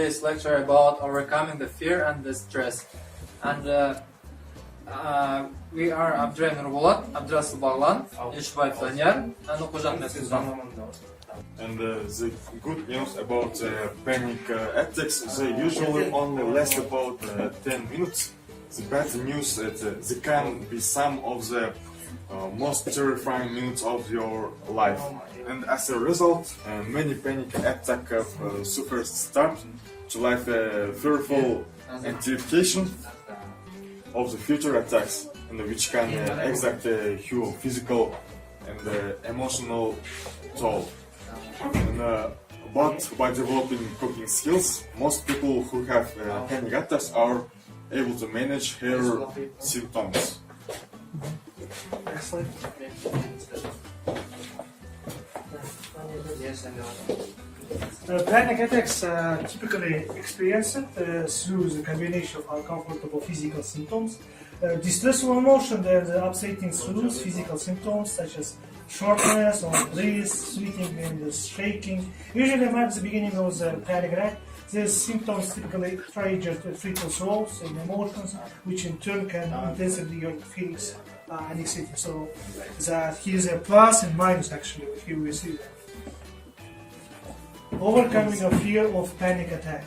today's lecture about overcoming the fear and the stress. And we are Abdraim Abdirasyl, Yelshubaev, and Kozhakhmetov. And the good news about panic attacks, they usually only last about 10 minutes. The bad news is that they can be some of the most terrifying minutes of your life. And as a result, many panic attacks suffer start to life fearful anticipation of the future attacks, and which can exact huge physical and emotional toll. And, but by developing coping skills, most people who have panic attacks are able to manage their symptoms. Panic attacks are typically experienced through the combination of uncomfortable physical symptoms, distressful emotion, and upsetting through physical symptoms such as shortness or breath, sweating, and shaking. Usually marks the beginning of the panic attack. These symptoms typically trigger frequent thoughts and emotions, which in turn can intensify your feelings and anxiety. So that here's a plus and minus actually. Here we see that. Overcoming a fear of panic attack.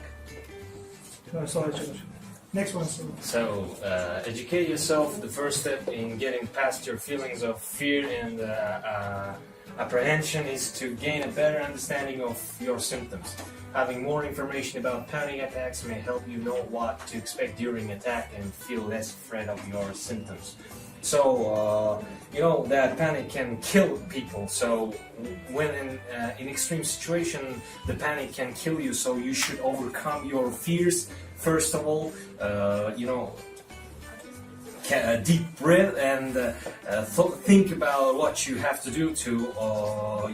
Next one. So, educate yourself. The first step in getting past your feelings of fear and apprehension is to gain a better understanding of your symptoms. Having more information about panic attacks may help you know what to expect during attack and feel less afraid of your symptoms. So, you know that panic can kill people. So, when in extreme situation, the panic can kill you. So, you should overcome your fears. First of all, you know, a deep breath and think about what you have to do to,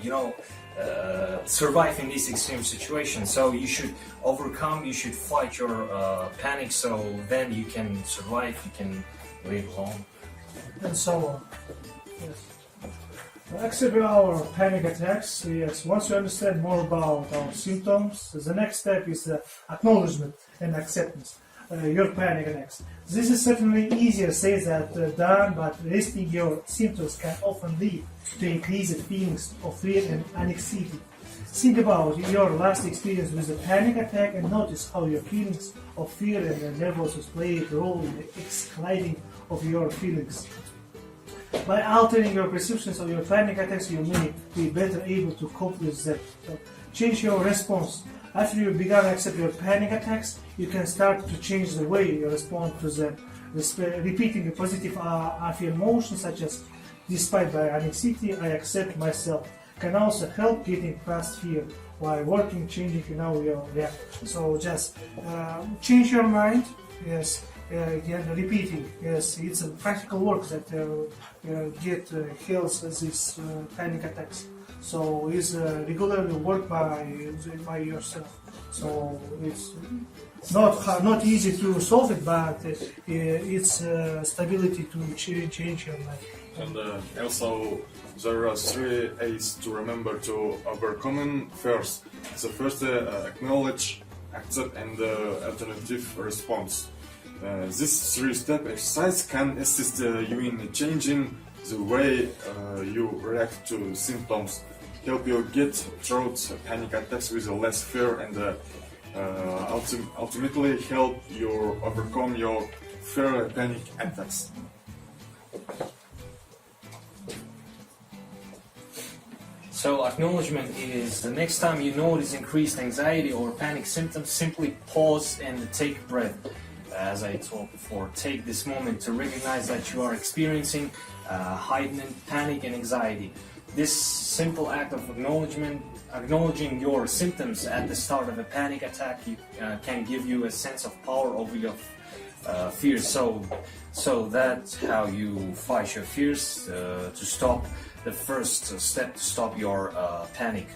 you know, survive in this extreme situation. So you should overcome, you should fight your panic, so then you can survive, you can live long. And so on. Yes. Accept our panic attacks. Yes. Once you understand more about our symptoms, the next step is acknowledgement and acceptance. Your panic attacks. This is certainly easier said than done, but listing your symptoms can often lead to increased feelings of fear and anxiety. Think about your last experience with a panic attack and notice how your feelings of fear and nervousness play a role in the escalating of your feelings. By altering your perceptions of your panic attacks, you may be better able to cope with them. So change your response. After you begin to accept your panic attacks, you can start to change the way you respond to them. Repeating a positive affirmation such as, despite my anxiety, I accept myself, can also help getting past fear while working, changing your reaction. So just change your mind, yes, again repeating, yes, it's a practical work that heals these panic attacks. So it's regularly work by yourself. So it's not easy to solve it, but it's stability to change your life. And also there are 3 A's to remember to overcome first. The first, acknowledge, accept, and alternative response. This 3-step exercise can assist you in changing the way you react to symptoms, help you get through panic attacks with less fear, and ultimately help you overcome your fear panic attacks. So acknowledgement is the next time you notice increased anxiety or panic symptoms, simply pause and take a breath. As I told before, take this moment to recognize that you are experiencing heightened panic and anxiety. This simple act of acknowledging your symptoms at the start of a panic attack can give you a sense of power over your fears. So that's how you fight your fears to stop. The first step to stop your panic.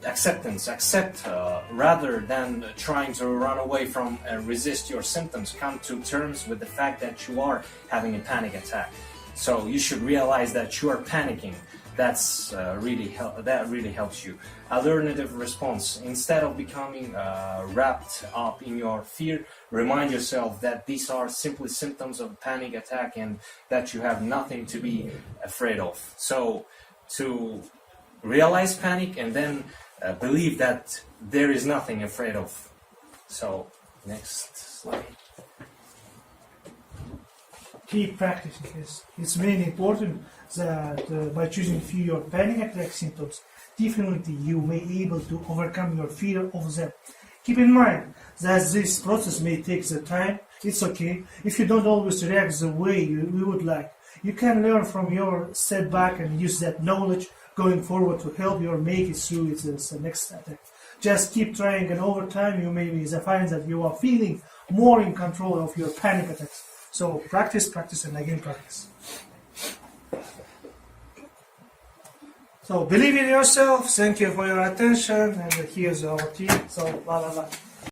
Acceptance. Accept rather than trying to run away from and resist your symptoms. Come to terms with the fact that you are having a panic attack. So you should realize that you are panicking. that really helps you. Alternative response: instead of becoming wrapped up in your fear, remind yourself that these are simply symptoms of a panic attack and that you have nothing to be afraid of. So to realize panic and then believe that there is nothing afraid of. So next slide. Keep practicing this. It's really important that by choosing fewer panic attack symptoms, definitely you may be able to overcome your fear of them. Keep in mind that this process may take the time. It's okay if you don't always react the way you would like. You can learn from your setback and use that knowledge going forward to help you make it through the next attack. Just keep trying, and over time you may find that you are feeling more in control of your panic attacks. So practice, and again practice. So believe in yourself. Thank you for your attention. And here's our team. So blah blah blah.